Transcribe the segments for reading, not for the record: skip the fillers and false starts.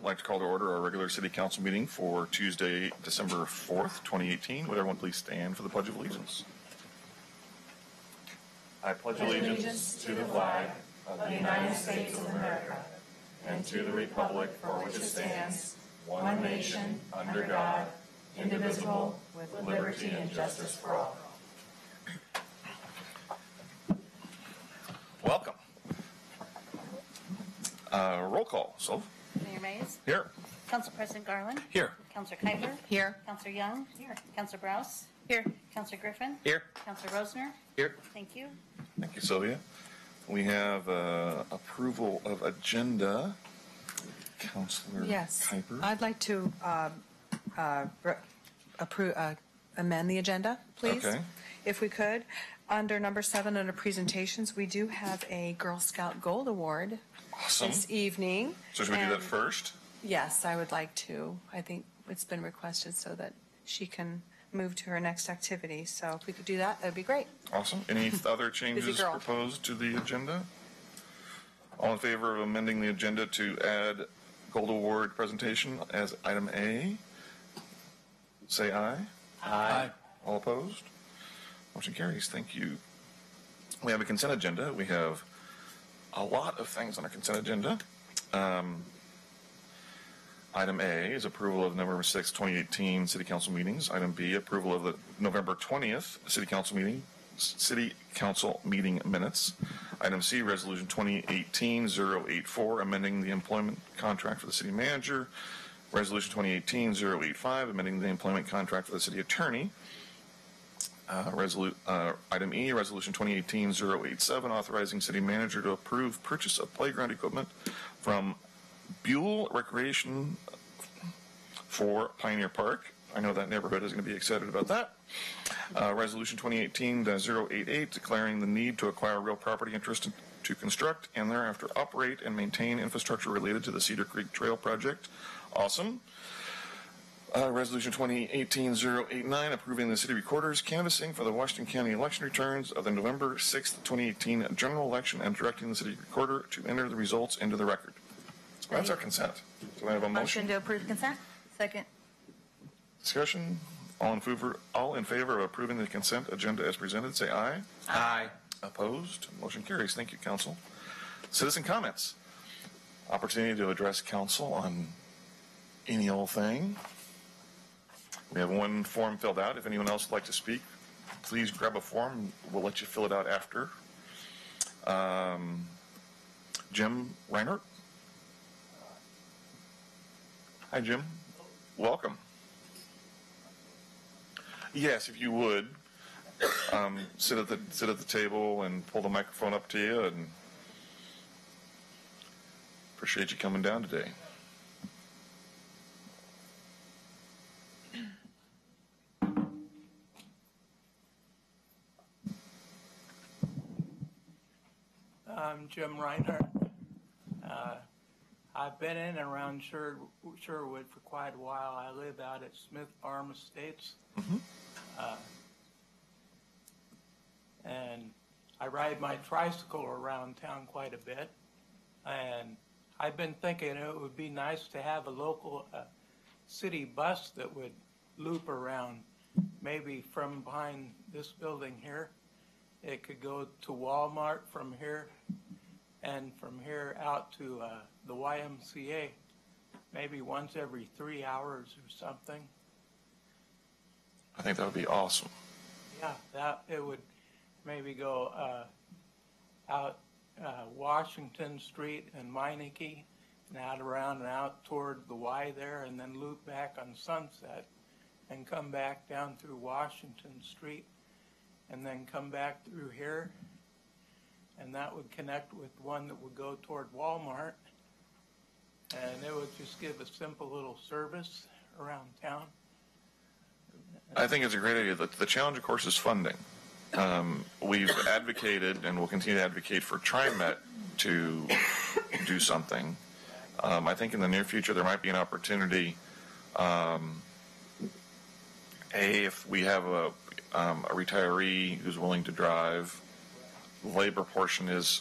I'd like to call to order our regular City Council meeting for Tuesday, December 4th, 2018. Would everyone please stand for the Pledge of Allegiance? I pledge allegiance to the flag of the United States of America and to the republic for which it stands, one nation, under God, indivisible, with liberty and justice for all. Welcome. Roll call. So, Mayor Mays? Here. Council President Garland? Here. Councilor Keitler? Here. Councilor Young? Here. Councilor Browse? Here. Councilor Griffin? Here. Councilor Rosner? Here. Thank you. Thank you, Sylvia. We have approval of agenda. Councilor Kuiper. I'd like to amend the agenda, please, Okay. if we could. Under number 7, under presentations, we do have a Girl Scout Gold Award Awesome. this evening. So should we do that first? Yes, I would like to. I think it's been requested so that she can move to her next activity. So if we could do that, that would be great. Awesome. Any other changes girl. proposed to the agenda? All in favor of amending the agenda to add Gold Award presentation as item A? Say aye. Aye. All opposed? Motion carries. Thank you. We have a consent agenda. We have a lot of things on our consent agenda. Item A is approval of November 6, 2018 City Council meetings. Item B, approval of the November 20th City Council meeting minutes. Item C, Resolution 2018-084, amending the employment contract for the city manager. Resolution 2018-085, amending the employment contract for the city attorney. Item E, Resolution 2018-087, authorizing city manager to approve purchase of playground equipment from Buell Recreation for Pioneer Park. I know that neighborhood is going to be excited about that. Resolution 2018-088, declaring the need to acquire real property interest to construct and thereafter operate and maintain infrastructure related to the Cedar Creek Trail project. Awesome. Resolution 2018-089, approving the city recorder's canvassing for the Washington County election returns of the November 6th, 2018 general election and directing the city recorder to enter the results into the record. So that's our consent. Do I have a motion? Motion to approve consent? Second. Discussion? All in favor of approving the consent agenda as presented, say aye. Aye. Opposed? Motion carries. Thank you, council. Citizen comments. Opportunity to address council on any old thing. We have one form filled out. If anyone else would like to speak, please grab a form. We'll let you fill it out after. Jim Reinhardt. Hi, Jim. Welcome. Yes, if you would, sit at the table and pull the microphone up to you, and appreciate you coming down today. I'm Jim Reinhardt. I've been in and around Sherwood for quite a while. I live out at Smith Farm Estates. And I ride my tricycle around town quite a bit. And I've been thinking it would be nice to have a local city bus that would loop around, maybe from behind this building here. It could go to Walmart from here, and from here out to the YMCA, maybe once every 3 hours or something. I think that would be awesome. Yeah, that it would maybe go out Washington Street and Meineke, and out around and out toward the Y there, and then loop back on Sunset and come back down through Washington Street, and then come back through here, and that would connect with one that would go toward Walmart, and it would just give a simple little service around town. I think it's a great idea. The challenge, of course, is funding. We've advocated and will continue to advocate for TriMet to do something. I think in the near future there might be an opportunity, if we have a retiree who's willing to drive, the labor portion is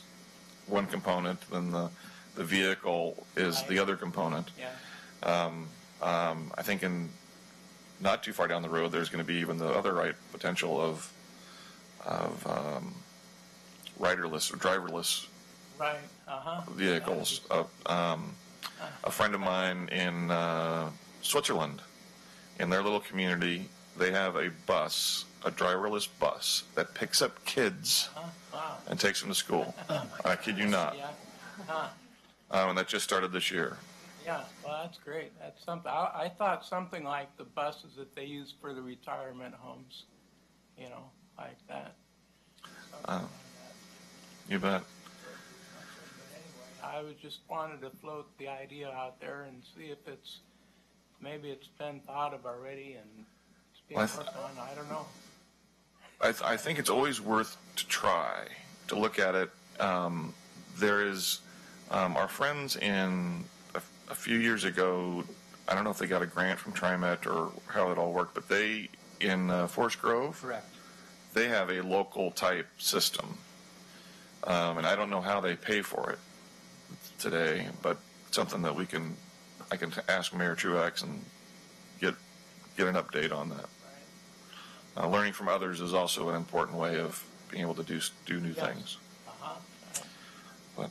one component, then the vehicle is the other component. Yeah. I think not too far down the road, there's going to be even the other potential of riderless or driverless Right, vehicles. A friend of mine in Switzerland, in their little community, they have a driverless bus that picks up kids Wow, and takes them to school. I kid you not. yeah, And that just started this year. yeah, well, that's great. That's something, I thought something like the buses that they use for the retirement homes, like that. Something like that. You bet. I was just wanted to float the idea out there and see if maybe it's been thought of already and it's being Well, worked on, I don't know. I think it's always worth to try to look at it. There is our friends in a few years ago. I don't know if they got a grant from TriMet or how it all worked, but they in Forest Grove, Correct. they have a local type system, and I don't know how they pay for it today, but something that I can ask Mayor Truax and get an update on that. Learning from others is also an important way of being able to do new Yes. things. Uh-huh. But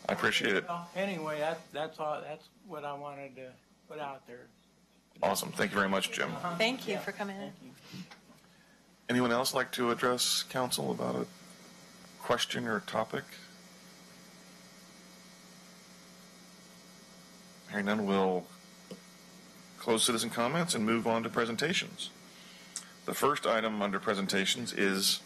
I appreciate it. Well, anyway, that's all, that's what I wanted to put out there. Awesome. Thank you very much, Jim. Thank you for coming in. Anyone else like to address council about a question or topic? Hearing none, we'll close citizen comments and move on to presentations. The first item under presentations is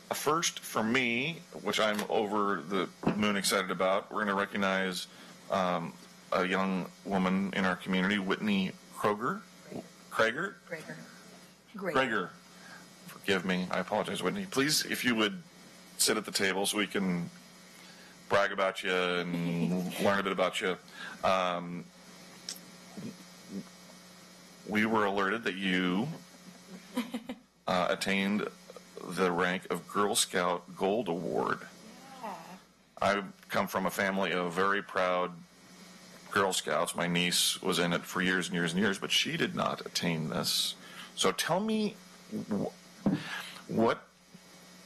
a first for me, which I'm over the moon excited about. We're going to recognize a young woman in our community, Whitney Kroger. Krager? Krager. Forgive me. I apologize, Whitney. Please, if you would sit at the table so we can brag about you and learn a bit about you. We were alerted that you attained the rank of Girl Scout Gold Award. Yeah. I come from a family of very proud Girl Scouts. My niece was in it for years and years and years, but she did not attain this. So tell me what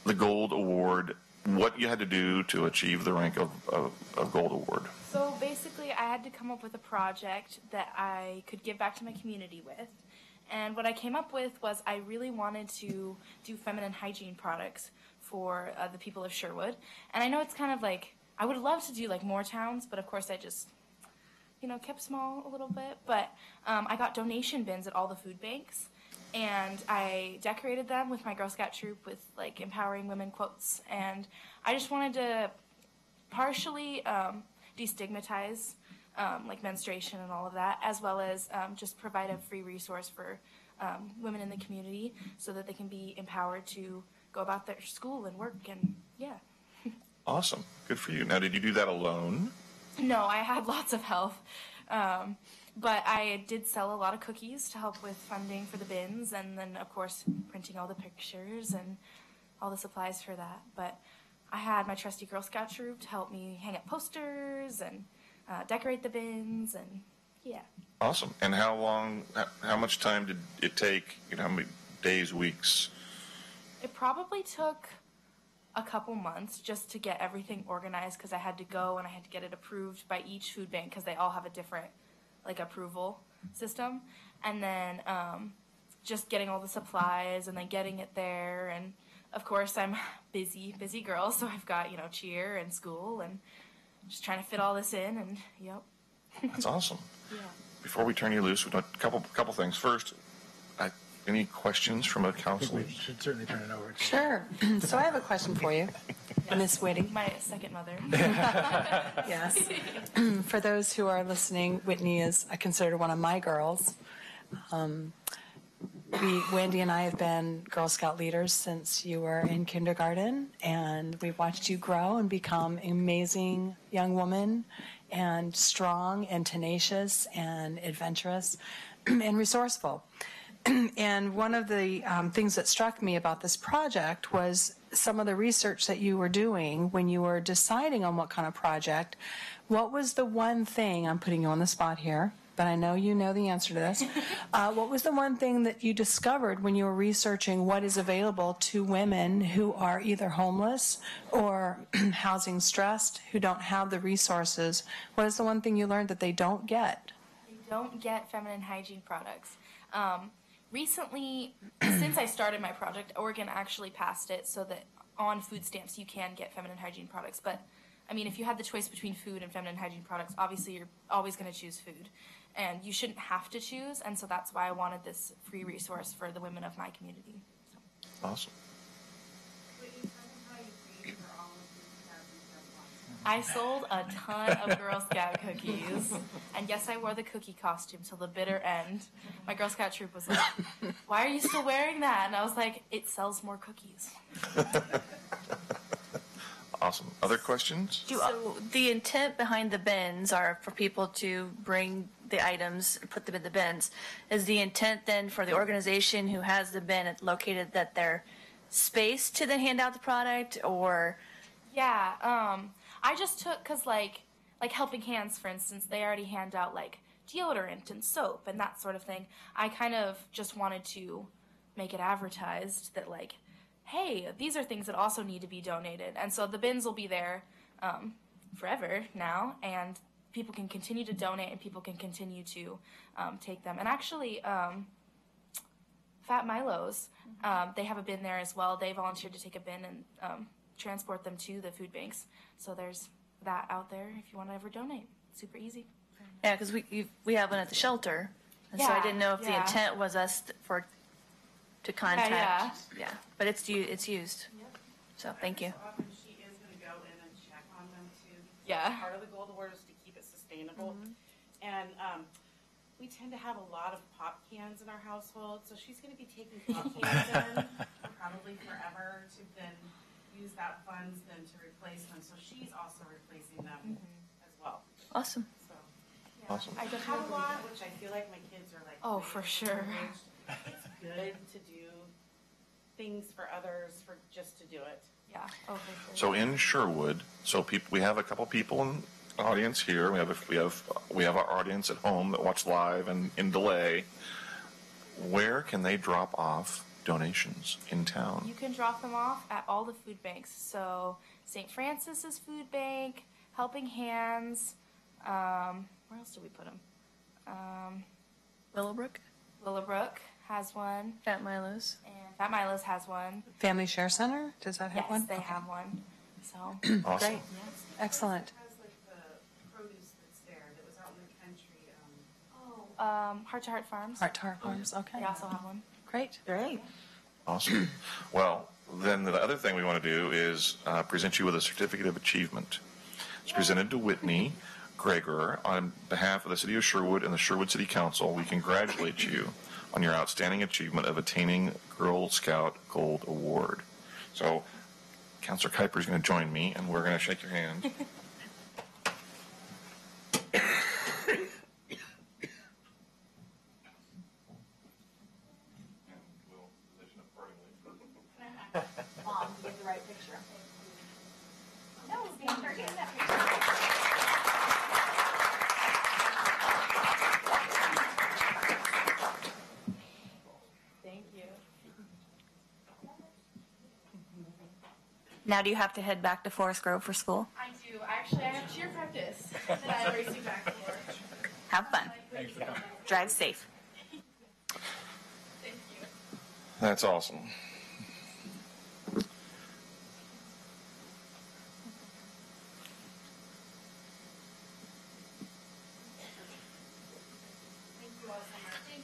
the Gold Award, what you had to do to achieve the rank of Gold Award. So basically, I had to come up with a project that I could give back to my community with. And what I came up with was I really wanted to do feminine hygiene products for the people of Sherwood. And I know it's kind of like, I would love to do like more towns, but of course I just, kept small a little bit. But I got donation bins at all the food banks. And I decorated them with my Girl Scout troop with like empowering women quotes. And I just wanted to partially destigmatize like menstruation and all of that, as well as just provide a free resource for women in the community so that they can be empowered to go about their school and work and yeah. Awesome. Good for you. Now, did you do that alone? No, I had lots of help. But I did sell a lot of cookies to help with funding for the bins, and then, of course, printing all the pictures and all the supplies for that. But I had my trusty Girl Scout troop to help me hang up posters and decorate the bins, and yeah. Awesome. And how much time did it take? How many days, weeks? It probably took a couple months just to get everything organized because I had to go and I had to get it approved by each food bank because they all have a different approval system, and then just getting all the supplies and then getting it there, and of course I'm busy girl, so I've got cheer and school and just trying to fit all this in, and yep. That's awesome. Yeah. Before we turn you loose, we've got a couple things. First, any questions from a council? We should certainly turn it over. Sure. So I have a question for you, Miss Whitty. My second mother. Yes. For those who are listening, Whitney is considered one of my girls. Wendy and I have been Girl Scout leaders since you were in kindergarten, and we've watched you grow and become an amazing young woman, and strong and tenacious and adventurous and resourceful. And one of the things that struck me about this project was some of the research that you were doing when you were deciding on what kind of project. What was the one thing, I'm putting you on the spot here, but I know you know the answer to this. What was the one thing that you discovered when you were researching what is available to women who are either homeless or housing stressed, who don't have the resources? What is the one thing you learned that they don't get? They don't get feminine hygiene products. Recently, since I started my project, Oregon actually passed it so that on food stamps you can get feminine hygiene products. But, I mean, if you had the choice between food and feminine hygiene products, obviously you're always going to choose food. And you shouldn't have to choose, and so that's why I wanted this free resource for the women of my community. So. Awesome. I sold a ton of Girl Scout cookies, and yes, I wore the cookie costume till the bitter end. My Girl Scout troop was like, "Why are you still wearing that?" And I was like, "It sells more cookies." Awesome. Other questions? So the intent behind the bins are for people to bring the items and put them in the bins. Is the intent then for the organization who has the bin located that their space to then hand out the product, or? Yeah, I just took, cause like Helping Hands, for instance, they already hand out like deodorant and soap and that sort of thing. I kind of just wanted to make it advertised that like, hey, these are things that also need to be donated. And so the bins will be there forever now, and people can continue to donate and people can continue to take them. And actually, Fat Milo's, they have a bin there as well. They volunteered to take a bin and transport them to the food banks. So there's that out there if you want to ever donate. Super easy. Yeah, because we have one at the shelter, and so I Yeah, didn't know if the yeah. intent was us to contact. Yeah. But it's used. So thank you. Often she is going to go in and check on them too. Yeah. Part of the goal of the word is to keep it sustainable. And we tend to have a lot of pop cans in our household, so she's going to be taking pop cans in probably forever to then use that funds then to replace them. So she's also replacing them as well. Awesome. So Awesome. I have a lot, which I feel like my kids are like. Oh, way for sure. It's good to do things for others for just to do it. Yeah. Oh, for sure. So in Sherwood, we have a couple people in the audience here. We have our audience at home that watch live and in delay. Where can they drop off donations in town? You can drop them off at all the food banks. So St. Francis's Food Bank, Helping Hands. Where else do we put them? Willowbrook, Willowbrook has one, Fat Milo's. and Fat Milo's has one. Family Share Center, does that have Yes, one? they Okay. have one. So Awesome. Great, excellent. It has like the produce that's there that was out in the country. Heart to Heart Farms. Heart to Heart Farms, okay. They also have one. Great. Great. Awesome. Well, then the other thing we want to do is present you with a certificate of achievement. It's presented to Whitney Gregor on behalf of the City of Sherwood and the Sherwood City Council. We congratulate you on your outstanding achievement of attaining Girl Scout Gold Award. So, Councilor Kuiper is going to join me, and we're going to shake your hand. Mom, get the right picture. No, start getting that picture. Thank you. Now do you have to head back to Forest Grove for school? I do. Actually, I have cheer practice that I'm racing back for. Have fun. Drive safe. Thank you. That's awesome.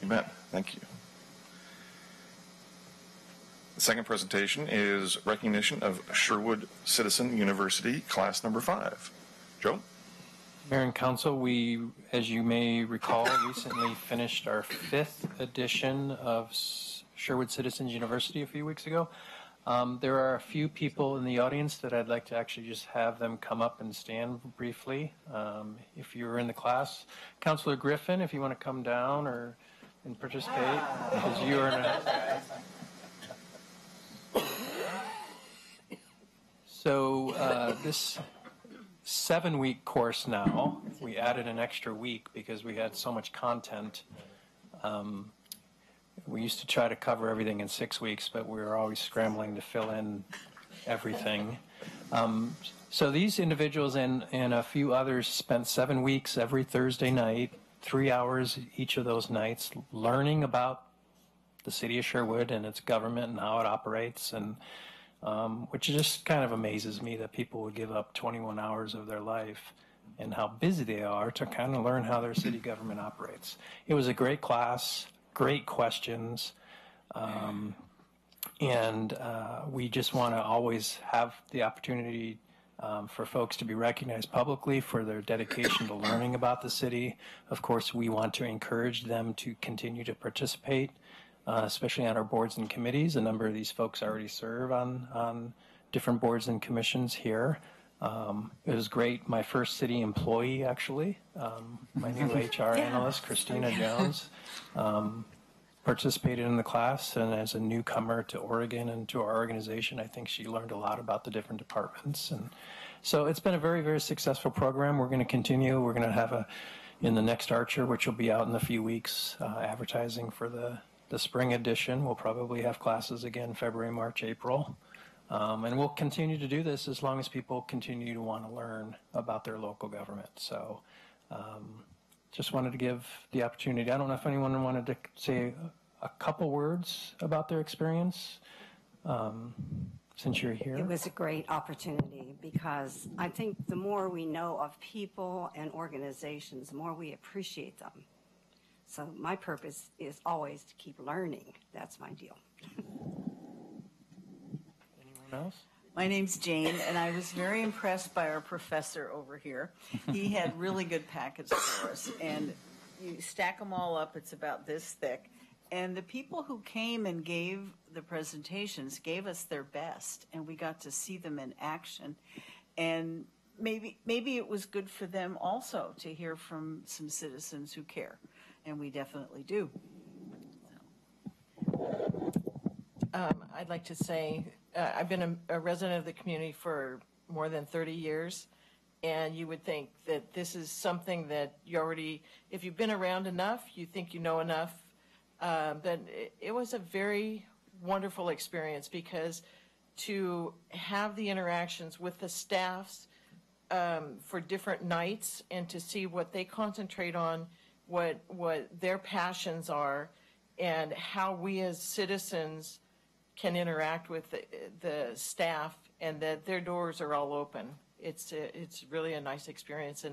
You bet. Thank you. The second presentation is recognition of Sherwood Citizen University, class number 5. Joe? Mayor and Council, we, as you may recall, recently finished our 5th edition of Sherwood Citizens University a few weeks ago. There are a few people in the audience that I'd like to actually just have them come up and stand briefly. If you're in the class, Councilor Griffin, if you want to come down, or and participate because you are So this 7-week course now, we added an extra week because we had so much content. We used to try to cover everything in 6 weeks, but we were always scrambling to fill in everything. So these individuals and a few others spent 7 weeks every Thursday night, 3 hours each of those nights, learning about the city of Sherwood and its government and how it operates, and which just kind of amazes me that people would give up 21 hours of their life and how busy they are to kind of learn how their city government operates. It was a great class, great questions, and we just want to always have the opportunity for folks to be recognized publicly for their dedication to learning about the city. Of course, we want to encourage them to continue to participate, especially on our boards and committees. A number of these folks already serve on different boards and commissions here. It was great. My first city employee, actually, my new HR analyst, Christina Jones, participated in the class, and as a newcomer to Oregon and to our organization, I think she learned a lot about the different departments. And so it's been a very, very successful program. We're going to continue. We're going to have in the next Archer, which will be out in a few weeks, advertising for the spring edition. We'll probably have classes again February, March, April. And we'll continue to do this as long as people continue to want to learn about their local government. So just wanted to give the opportunity. I don't know if anyone wanted to say a couple words about their experience since you're here. It was a great opportunity because I think the more we know of people and organizations, the more we appreciate them. So my purpose is always to keep learning. That's my deal. Anyone else? My name's Jane, and I was very impressed by our professor over here. He had really good packets for us, and you stack them all up, it's about this thick. And the people who came and gave the presentations gave us their best, and we got to see them in action. And maybe it was good for them also to hear from some citizens who care, and we definitely do. I'd like to say I've been a resident of the community for more than 30 years, and you would think that this is something that you already, if you've been around enough, you think you know enough. But it was a very wonderful experience because to have the interactions with the staffs for different nights and to see what they concentrate on, what their passions are, and how we as citizens can interact with the staff and that their doors are all open. It's really a nice experience.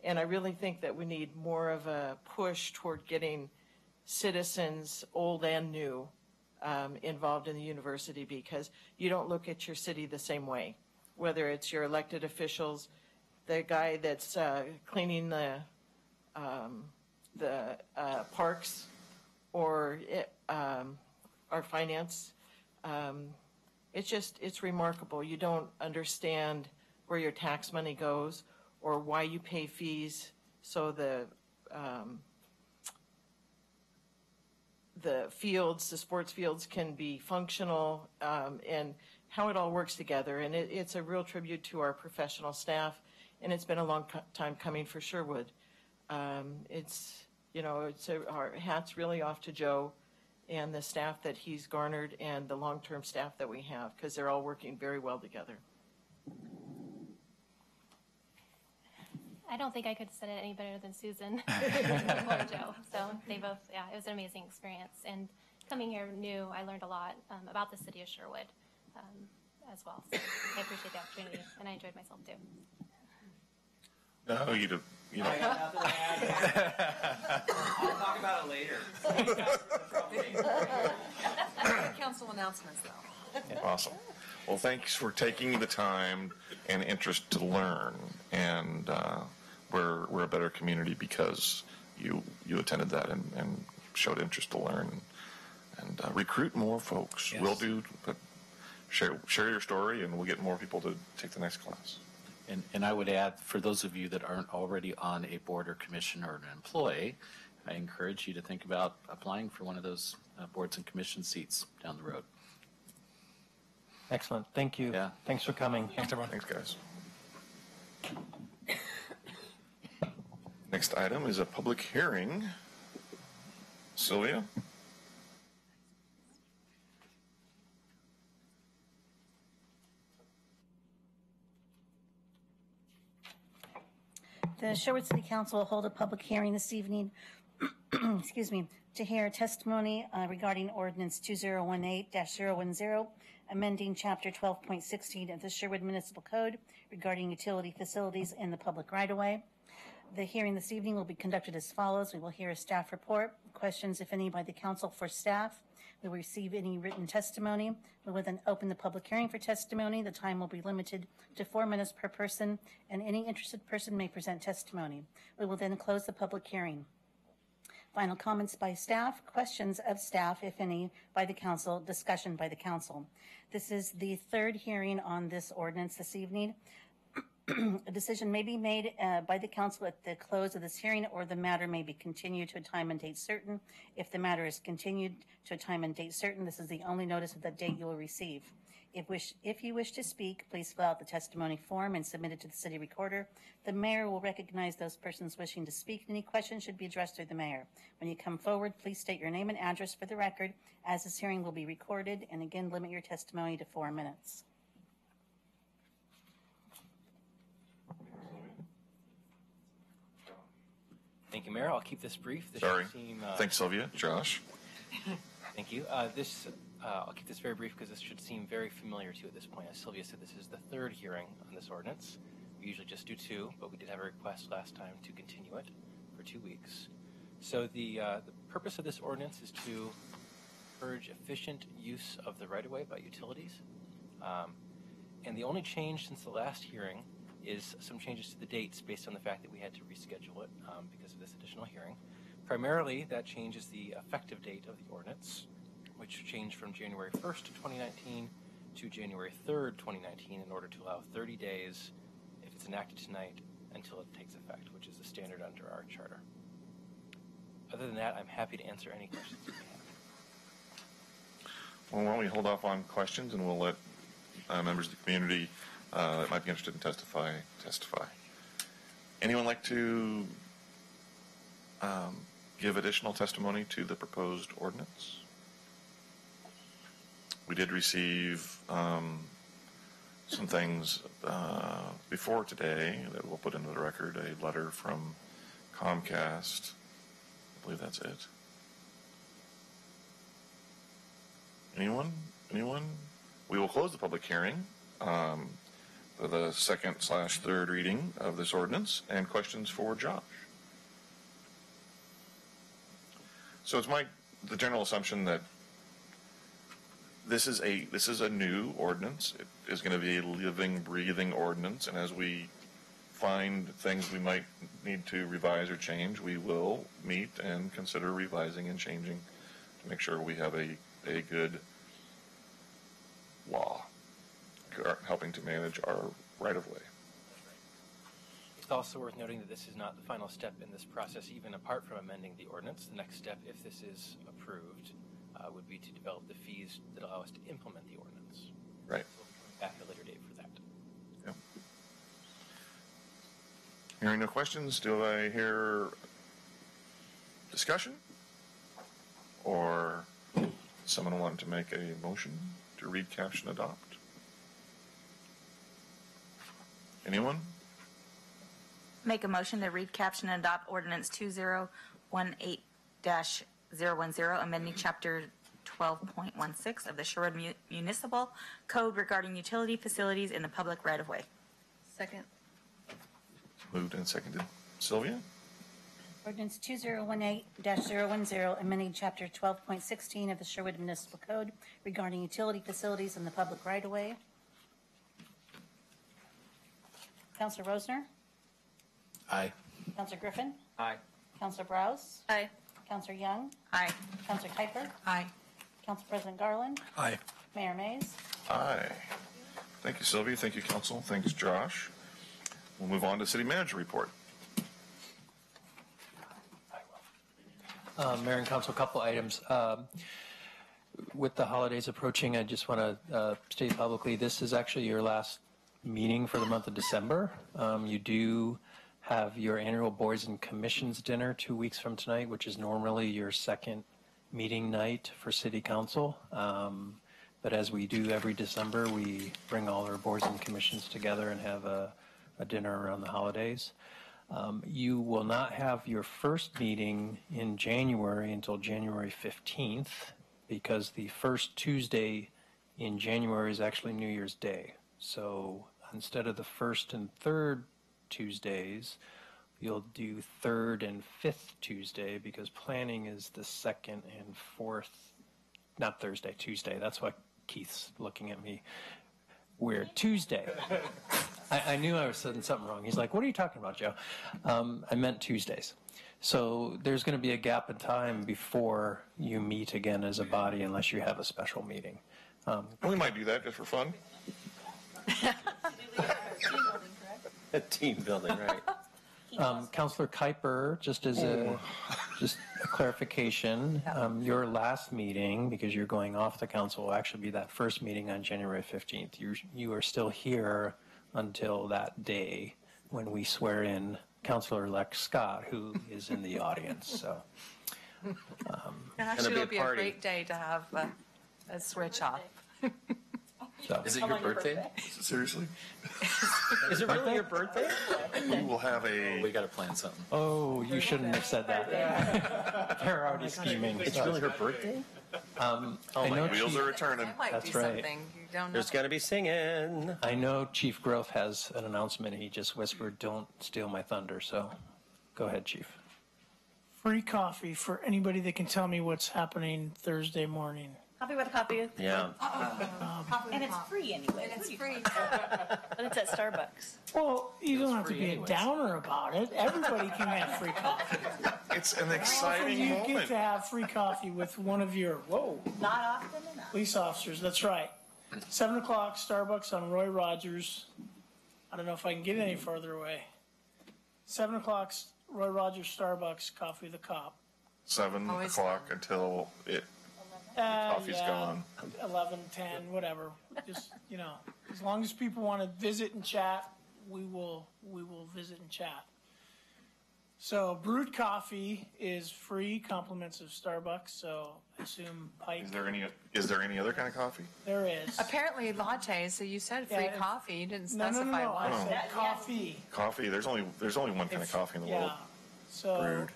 And I really think that we need more of a push toward getting citizens, old and new, involved in the university because you don't look at your city the same way, whether it's your elected officials, the guy that's cleaning the parks, or our finance. It's remarkable. You don't understand where your tax money goes or why you pay fees so the fields, the sports fields can be functional, and how it all works together. And it's a real tribute to our professional staff, and it's been a long time coming for Sherwood. Our hat's really off to Joe and the staff that he's garnered and the long-term staff that we have, because they're all working very well together. I don't think I could have said it any better than Susan or Joe. So they both, it was an amazing experience. And coming here new, I learned a lot about the city of Sherwood as well. So I appreciate the opportunity, and I enjoyed myself too. No, you do. You know. I got nothing to add. I'll talk about it later. Council announcements, though. Awesome. Well, thanks for taking the time and interest to learn, and we're a better community because you attended that and showed interest to learn and recruit more folks. Yes. We'll do, but share your story, and we'll get more people to take the next class. And I would add, for those of you that aren't already on a board or commission or an employee, I encourage you to think about applying for one of those boards and commission seats down the road. Excellent. Thank you. Yeah. Thanks for coming. Thanks, everyone. Thanks, guys. Next item is a public hearing. Sylvia? The Sherwood City Council will hold a public hearing this evening, excuse me, to hear testimony regarding Ordinance 2018-010, amending Chapter 12.16 of the Sherwood Municipal Code regarding utility facilities in the public right-of-way. The hearing this evening will be conducted as follows. We will hear a staff report, questions, if any, by the council for staff. We will receive any written testimony. We will then open the public hearing for testimony. The time will be limited to 4 minutes per person, and any interested person may present testimony. We will then close the public hearing. Final comments by staff, questions of staff, if any, by the council, discussion by the council. This is the third hearing on this ordinance this evening. A decision may be made by the council at the close of this hearing, or the matter may be continued to a time and date certain. If the matter is continued to a time and date certain, this is the only notice of that date you will receive. If you wish to speak, please fill out the testimony form and submit it to the city recorder. The mayor will recognize those persons wishing to speak. Any questions should be addressed through the mayor. When you come forward, please state your name and address for the record, as this hearing will be recorded, and again, limit your testimony to 4 minutes. Thank you, Mayor. I'll keep this brief. This Sorry. should seem, Thanks, Sylvia. Josh? Thank you. I'll keep this very brief because this should seem very familiar to you at this point. As Sylvia said, this is the third hearing on this ordinance. We usually just do 2, but we did have a request last time to continue it for 2 weeks. So the purpose of this ordinance is to encourage efficient use of the right-of-way by utilities. And the only change since the last hearing is some changes to the dates based on the fact that we had to reschedule it because of this additional hearing. Primarily, that changes the effective date of the ordinance, which changed from January 1st, 2019 to January 3rd, 2019 in order to allow 30 days, if it's enacted tonight, until it takes effect, which is the standard under our charter. Other than that, I'm happy to answer any questions you may have. Well, why don't we hold off on questions, and we'll let members of the community that might be interested in testify. Anyone like to give additional testimony to the proposed ordinance? We did receive some things before today that we'll put into the record, a letter from Comcast. I believe that's it. Anyone? We will close the public hearing for the second/third reading of this ordinance, and questions for Josh. So it's the general assumption that this is a new ordinance. It is going to be a living, breathing ordinance, and as we find things we might need to revise or change, we will meet and consider revising and changing to make sure we have a good law helping to manage our right-of-way. It's also worth noting that this is not the final step in this process, even apart from amending the ordinance. The next step, if this is approved, would be to develop the fees that allow us to implement the ordinance. Right. We'll come back at a later date for that. Yep. Hearing no questions, do I hear discussion? Or someone want to make a motion to read, caption, adopt? Anyone? Make a motion to read, caption, and adopt ordinance 2018-010, amending chapter 12.16 of the Sherwood Municipal Code regarding utility facilities in the public right-of-way. Second. Moved and seconded. Sylvia? Ordinance 2018-010, amending Chapter 12.16 of the Sherwood Municipal Code regarding utility facilities in the public right-of-way. Councilor Rosner? Aye. Councilor Griffin? Aye. Councilor Browse? Aye. Councilor Young? Aye. Councilor Kuiper? Aye. Council President Garland? Aye. Mayor Mays? Aye. Thank you, Sylvia. Thank you, Council. Thanks, Josh. We'll move on to City Manager Report. Mayor and Council, a couple items. With the holidays approaching, I just want to state publicly, this is actually your last meeting for the month of December. You do have your annual boards and commissions dinner 2 weeks from tonight, which is normally your second meeting night for City Council. But as we do every December, we bring all our boards and commissions together and have a dinner around the holidays. You will not have your first meeting in January until January 15th, because the first Tuesday in January is actually New Year's Day. So instead of the first and third Tuesdays, you'll do third and fifth Tuesday, because planning is the second and fourth, not Thursday, Tuesday. That's why Keith's looking at me weird. Tuesday. I knew I was saying something wrong. He's like, what are you talking about, Joe? I meant Tuesdays. So there's going to be a gap in time before you meet again as a body, unless you have a special meeting. We might do that just for fun. Team building, right. Councilor Kuiper, just a clarification, your last meeting, because you're going off the council, will actually be that first meeting on January 15th. You are still here until that day when we swear in Councilor-elect Scott, who is in the audience. So, Actually, it'll be a great day to have a switch off. So. Is it your birthday? Seriously? Is it really your birthday? We will have a. We got to plan something. Oh, you shouldn't have said that. They're already scheming. It's really her birthday? I know Wheels are returning. That might That's be right. something. You don't know. There's got to be singing. I know Chief Growth has an announcement. He just whispered, "Don't steal my thunder." So, go ahead, Chief. Free coffee for anybody that can tell me what's happening Thursday morning. Coffee with a coffee. Yeah. And it's free anyway. It's free. But it's at Starbucks. Well, you don't have to free be anyways. a downer about it. Everybody can have free coffee. It's an How often exciting do you get moment. to have free coffee with one of your, Not often enough. police officers? That's right. 7 o'clock, Starbucks on Roy Rogers. I don't know if I can get any further away. 7 o'clock, Roy Rogers, Starbucks, coffee with a cop. 7 Always o'clock until coffee's gone. 11, 10, whatever. Just, as long as people want to visit and chat, we will visit and chat. So brewed coffee is free, compliments of Starbucks. So I assume Pike. Is there any other kind of coffee? There is. Apparently latte, so you said free Yeah, coffee. You didn't No, specify no. what. I said coffee. Coffee. There's only one kind of coffee in the world. Yeah. So Brewed.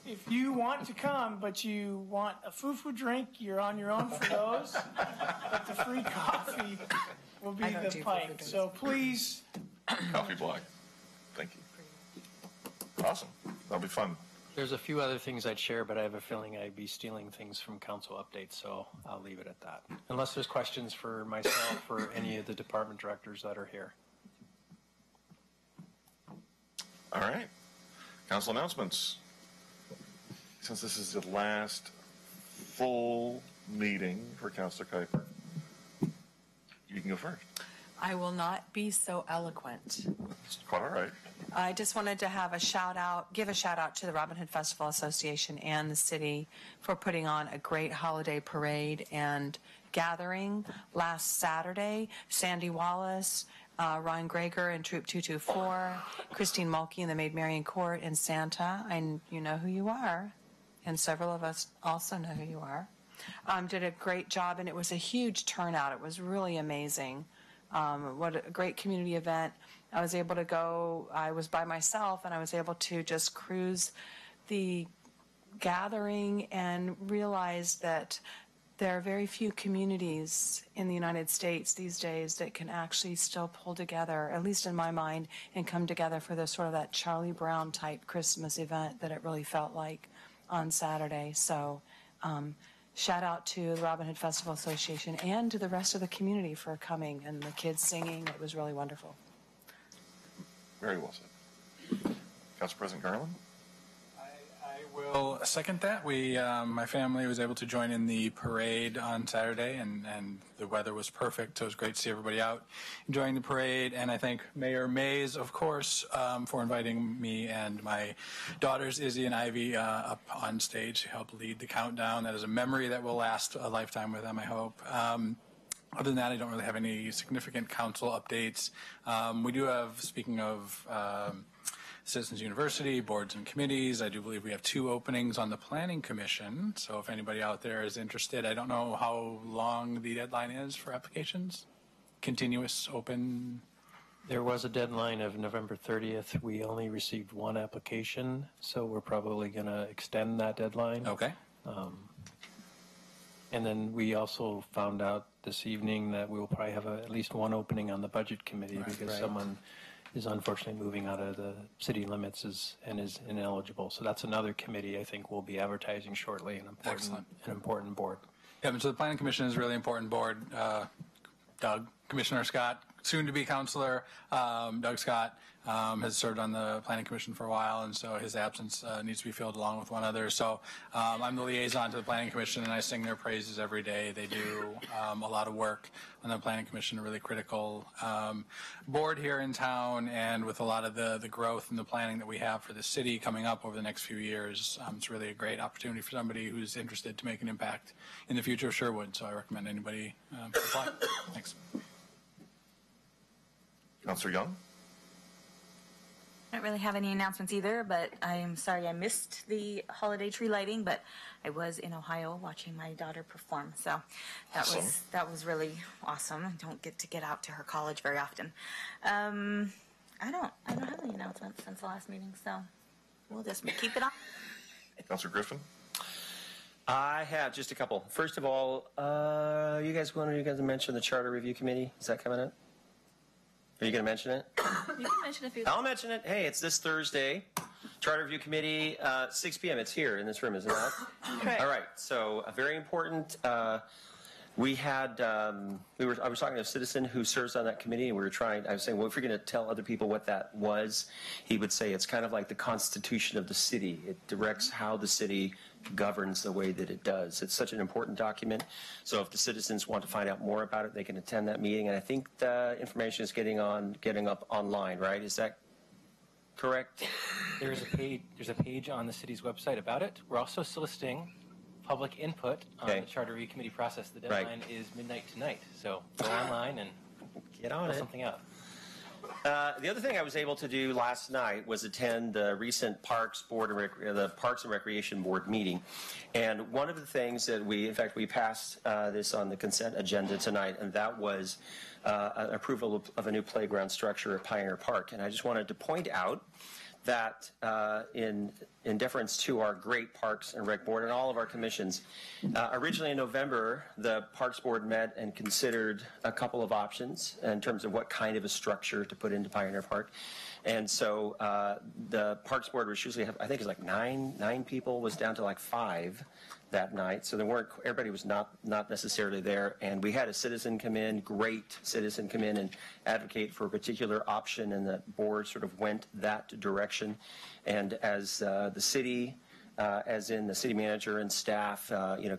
if you want to come, but you want a foo-foo drink, you're on your own for those. But the free coffee will be I don't the do Pike. foo-foo drinks. So please. Coffee block. Thank you. Awesome. That'll be fun. There's a few other things I'd share, but I have a feeling I'd be stealing things from council updates, so I'll leave it at that. Unless there's questions for myself or any of the department directors that are here. All right. Council announcements. Since this is the last full meeting for Councilor Kuiper, you can go first. I will not be so eloquent. It's quite all right. I just wanted to have give a shout out to the Robin Hood Festival Association and the city for putting on a great holiday parade and gathering last Saturday. Sandy Wallace, Ryan Greger and Troop 224, Christine Mulkey and the Maid Marian Court and Santa, and you know who you are, and several of us also know who you are, did a great job, and it was a huge turnout. It was really amazing. What a great community event. I was able to go, I was by myself, and I was able to just cruise the gathering and realize that there are very few communities in the United States these days that can actually still pull together, at least in my mind, and come together for this sort of that Charlie Brown type Christmas event that it really felt like on Saturday. So shout out to the Robin Hood Festival Association and to the rest of the community for coming and the kids singing. It was really wonderful. Very well said. Council President Garland? I Will second that. My family was able to join in the parade on Saturday, and the weather was perfect, so it was great to see everybody out enjoying the parade. And I thank Mayor Mays, of course, for inviting me and my daughters, Izzy and Ivy, up on stage to help lead the countdown. That is a memory that will last a lifetime with them, I hope. Other than that, I don't really have any significant council updates. We do have, speaking of Citizens University, boards and committees, I do believe we have 2 openings on the Planning Commission. So if anybody out there is interested, I don't know how long the deadline is for applications. Continuous open? There was a deadline of November 30th. We only received 1 application, so we're probably going to extend that deadline. Okay. And then we also found out this evening that we will probably have at least 1 opening on the Budget Committee because someone is unfortunately moving out of the city limits and is ineligible. So that's another committee I think we'll be advertising shortly, an important board. Yeah, and so the Planning Commission is a really important board. Doug, Commissioner Scott, soon to be counselor, Doug Scott, has served on the Planning Commission for a while, and so his absence needs to be filled along with one other. So I'm the liaison to the Planning Commission, and I sing their praises every day. They do a lot of work on the Planning Commission, a really critical board here in town, and with a lot of the growth and the planning that we have for the city coming up over the next few years, it's really a great opportunity for somebody who's interested to make an impact in the future of Sherwood. So I recommend anybody apply. Thanks. Councilor Young? I don't really have any announcements either, but I am sorry I missed the holiday tree lighting, but I was in Ohio watching my daughter perform, so that was really awesome. I don't get to get out to her college very often. I don't have any announcements since the last meeting, so we'll just keep it on. Councilor Griffin? I have just a couple. First of all, you guys to mention the Charter Review Committee? Is that coming up? Are you going to mention it? You can mention it if you I'll mention it. Hey, it's this Thursday. Charter Review Committee, 6 p.m. It's here in this room, is it not? Correct. All right. So very important. We had, I was talking to a citizen who serves on that committee, and I was saying, well, if you're going to tell other people what that was, he would say it's kind of like the constitution of the city. It directs how the city governs the way that it does. It's such an important document. So if the citizens want to find out more about it, they can attend that meeting. And I think the information is getting up online, right? Is that correct? There's a page on the city's website about it. We're also soliciting public input on the Charter Review Committee process. The deadline is midnight tonight, so go online and get on it. Something out. The other thing I was able to do last night was attend the recent Parks and Recreation Board meeting, and one of the things that we passed this on the consent agenda tonight, and that was an approval of a new playground structure at Pioneer Park. And I just wanted to point out that in deference to our great Parks and Rec Board and all of our commissions, originally in November, the Parks Board met and considered a couple of options in terms of what kind of a structure to put into Pioneer Park. And so the Parks Board was usually, I think it was like nine people, was down to like 5 that night. So everybody was not necessarily there. And we had a citizen come in, great citizen come in and advocate for a particular option, and the board sort of went that direction. And as the city, as in the city manager and staff,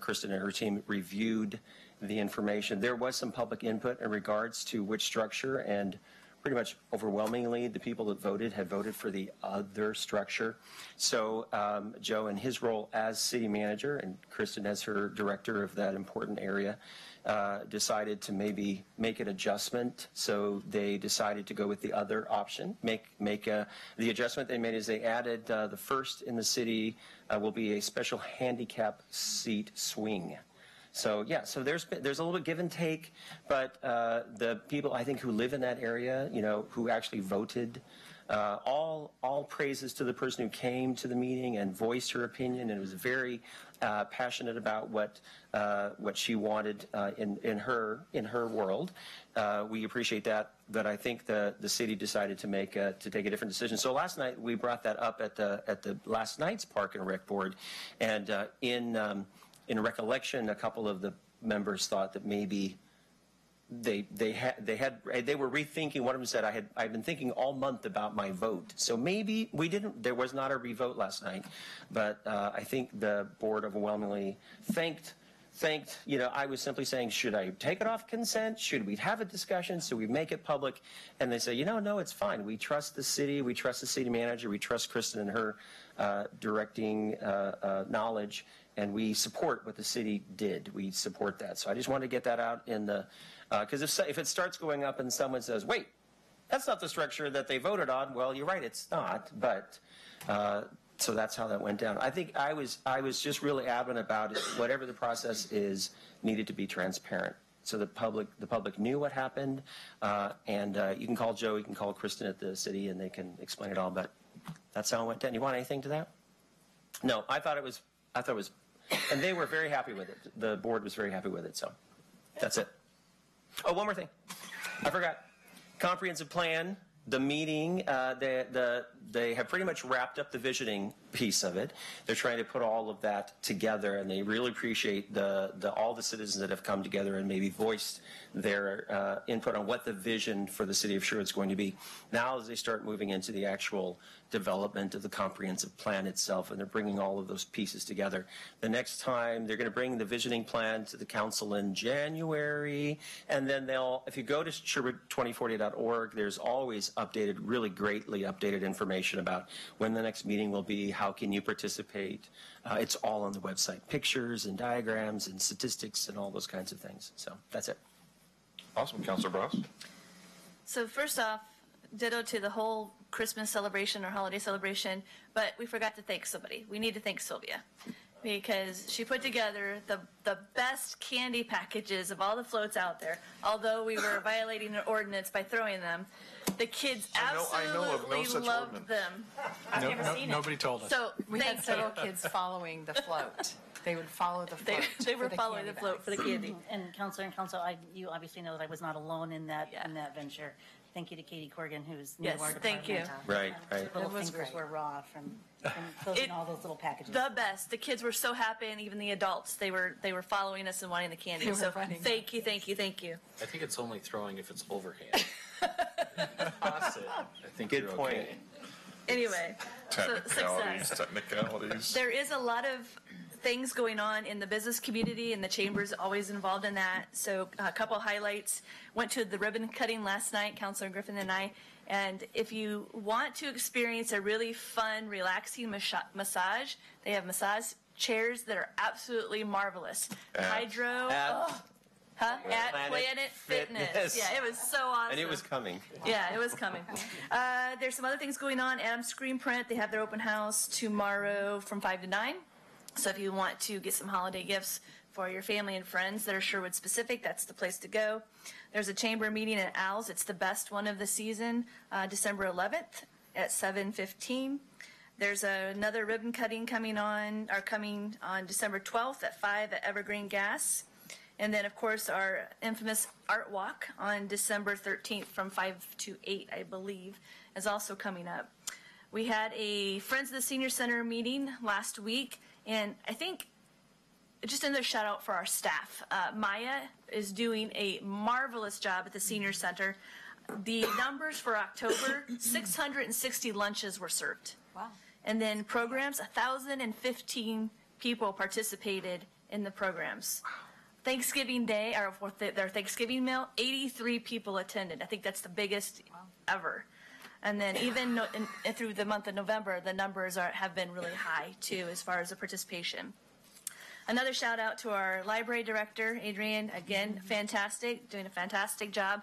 Kristen and her team reviewed the information, there was some public input in regards to which structure, and pretty much overwhelmingly the people that voted had voted for the other structure. So Joe, in his role as city manager, and Kristen as her director of that important area, decided to maybe make an adjustment. So they decided to go with the other option. The adjustment they made is they added the first in the city will be a special handicap seat swing. So yeah, so there's a little give and take, but the people I think who live in that area, who actually voted, all praises to the person who came to the meeting and voiced her opinion and was very passionate about what she wanted in her world. We appreciate that, but I think the city decided to take a different decision. So last night we brought that up at the last night's Park and Rec Board, and in recollection, a couple of the members thought that maybe they were rethinking. One of them said, I've been thinking all month about my vote. So maybe there was not a revote last night, but I think the board overwhelmingly thanked, I was simply saying, should I take it off consent? Should we have a discussion? So we make it public? And they say, no, it's fine. We trust the city. We trust the city manager. We trust Kristen and her directing knowledge. And we support what the city did. We support that. So I just wanted to get that out in the, because if it starts going up and someone says, wait, that's not the structure that they voted on, well, you're right, it's not. But so that's how that went down. I think I was just really adamant about it. Whatever the process is, needed to be transparent, so the public knew what happened. And you can call Joe, you can call Kristen at the city, and they can explain it all. But that's how it went down. You want anything to that? No, I thought it was, and they were very happy with it. The board was very happy with it. So that's it. Oh, one more thing, I forgot. Comprehensive plan. The meeting, they have pretty much wrapped up the visioning piece of it. They're trying to put all of that together, and they really appreciate all the citizens that have come together and maybe voiced their input on what the vision for the city of Sherwood is going to be. Now, as they start moving into the actual development of the comprehensive plan itself, and they're bringing all of those pieces together. The next time, they're going to bring the visioning plan to the council in January, and then if you go to Sherwood2040.org, there's always updated, really greatly updated information about when the next meeting will be, how can you participate. It's all on the website, pictures and diagrams and statistics and all those kinds of things. So that's it. Awesome. Councilor Bross? So first off, ditto to the whole Christmas celebration or holiday celebration, but we forgot to thank somebody. We need to thank Sylvia, because she put together the best candy packages of all the floats out there. Although we were violating an ordinance by throwing them, the kids absolutely loved them. Nobody told us. So We had several kids following the float. They would follow the float. They were following the float for the candy. And Council, you obviously know that I was not alone in that venture. Thank you to Katie Corrigan, who's new to our department. Thank you. Right. Little fingers were raw from closing all those little packages. The best. The kids were so happy, and even the adults. They were following us and wanting the candy. So thank you. I think it's only throwing if it's overhand. Toss it. I think Good you're point. okay. Anyway, Technicalities. There is a lot of things going on in the business community, and the chamber's always involved in that. So a couple highlights. Went to the ribbon cutting last night, Councilor Griffin and I. And if you want to experience a really fun, relaxing massage, they have massage chairs that are absolutely marvelous. Hydro. At Planet Fitness. Yeah, it was so awesome. And it was coming. Yeah, it was coming. There's some other things going on. Adams Screen Print, they have their open house tomorrow from 5 to 9. So if you want to get some holiday gifts for your family and friends that are Sherwood specific, that's the place to go. There's a chamber meeting at Al's. It's the best one of the season, December 11th at 7:15. There's another ribbon cutting coming on December 12th at 5 at Evergreen Gas. And then, of course, our infamous Art Walk on December 13th from 5 to 8, I believe, is also coming up. We had a Friends of the Senior Center meeting last week, and I think just another shout out for our staff. Maya is doing a marvelous job at the Senior Center. The numbers for October, 660 lunches were served. Wow. And then programs, 1,015 people participated in the programs. Thanksgiving Day, or their Thanksgiving meal, 83 people attended. I think that's the biggest ever. And then even through the month of November, the numbers have been really high, too, as far as the participation. Another shout out to our library director, Adrienne, again, fantastic, doing a fantastic job.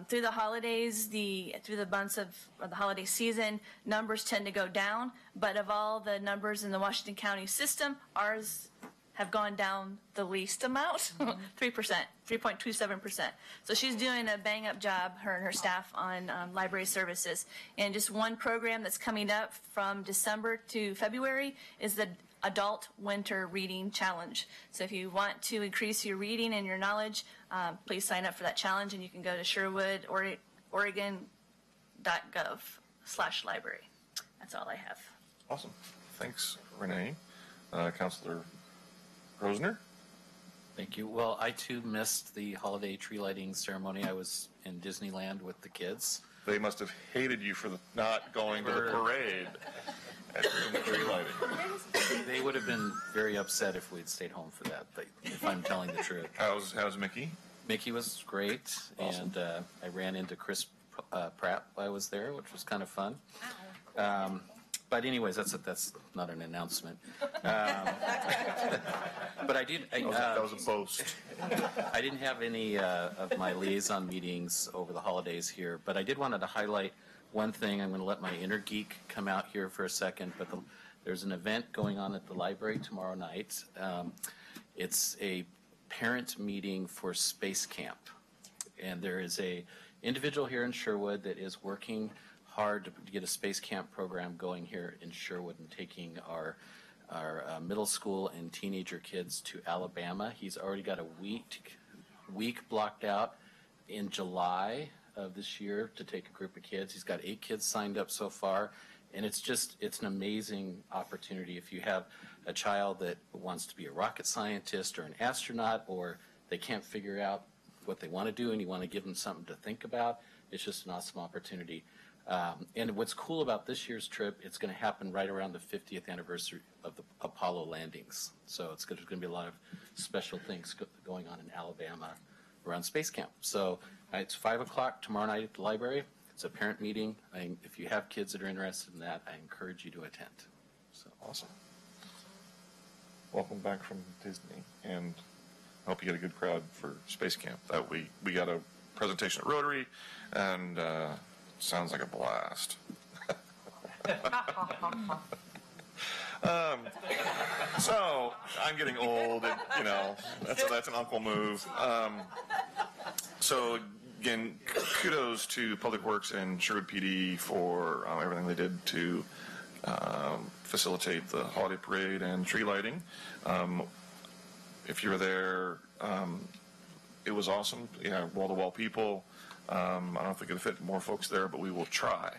Through the holidays, through the months of the holiday season, numbers tend to go down, but of all the numbers in the Washington County system, ours have gone down the least amount, 3%, 3.27%. So she's doing a bang-up job, her and her staff, on library services. And just one program that's coming up from December to February is the Adult Winter Reading Challenge. So if you want to increase your reading and your knowledge, please sign up for that challenge, and you can go to Sherwood, Oregon.gov/library. That's all I have. Awesome. Thanks, Renee. Councilor Rosner? Thank you. Well, I too missed the holiday tree lighting ceremony. I was in Disneyland with the kids. They must have hated you for not going to the parade and doing the tree lighting. They would have been very upset if we'd stayed home for that, if I'm telling the truth. How's Mickey? Mickey was great, Awesome. and I ran into Chris Pratt while I was there, which was kind of fun. But anyways, that's not an announcement. But I did. That was a boast. I didn't have any of my liaison meetings over the holidays here, but I did wanted to highlight one thing. I'm going to let my inner geek come out here for a second, but there's an event going on at the library tomorrow night. It's a parent meeting for Space Camp, and there is a individual here in Sherwood that is working hard to get a Space Camp program going here in Sherwood and taking our middle school and teenager kids to Alabama. He's already got a week blocked out in July of this year to take a group of kids. He's got 8 kids signed up so far, and it's an amazing opportunity. If you have a child that wants to be a rocket scientist or an astronaut, or they can't figure out what they want to do and you want to give them something to think about, it's just an awesome opportunity. And what's cool about this year's trip, it's going to happen right around the 50th anniversary of the Apollo landings. So there's going to be a lot of special things going on in Alabama around Space Camp. So it's 5 o'clock tomorrow night at the library. It's a parent meeting. If you have kids that are interested in that, I encourage you to attend. So awesome. Welcome back from Disney, and I hope you get a good crowd for Space Camp. We got a presentation at Rotary, and sounds like a blast. So I'm getting old, and, that's an uncle move. So again, kudos to Public Works and Sherwood PD for everything they did to facilitate the holiday parade and tree lighting. If you were there, it was awesome. Yeah, wall-to-wall people. I don't know if we could fit more folks there, but we will try.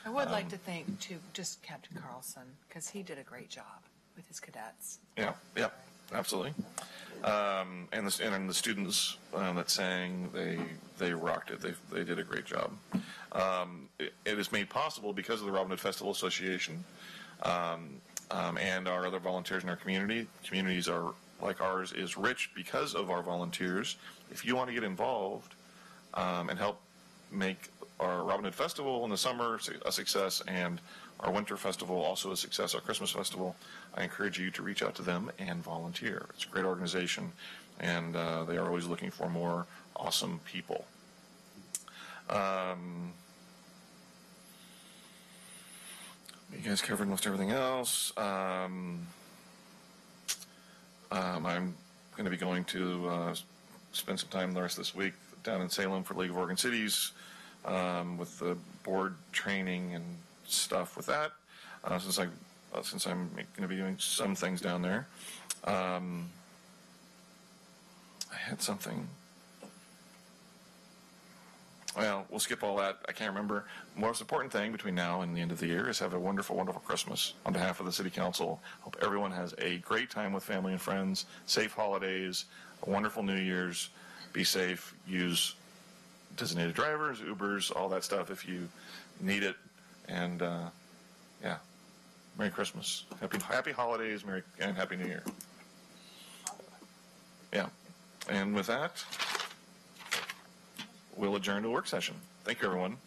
I would like to thank, too, just Captain Carlson, because he did a great job with his cadets. Yeah, absolutely. And the students that sang, they rocked it. They did a great job. It is made possible because of the Robin Hood Festival Association and our other volunteers in our community. Communities are like ours is rich because of our volunteers. If you want to get involved and help make our Robin Hood Festival in the summer a success and our winter festival also a success, our Christmas festival, I encourage you to reach out to them and volunteer. It's a great organization, and they are always looking for more awesome people. You guys covered most everything else. I'm going to be going to spend some time the rest of this week down in Salem for League of Oregon Cities with the board training and stuff with that. Since I'm going to be doing some things down there. I had something. Well, we'll skip all that. I can't remember. The most important thing between now and the end of the year is have a wonderful, wonderful Christmas. On behalf of the City Council, hope everyone has a great time with family and friends, safe holidays, a wonderful New Year's. Be safe. Use designated drivers, Ubers, all that stuff if you need it. And, Merry Christmas. Happy holidays, and Happy New Year. Yeah. And with that, we'll adjourn to work session. Thank you, everyone.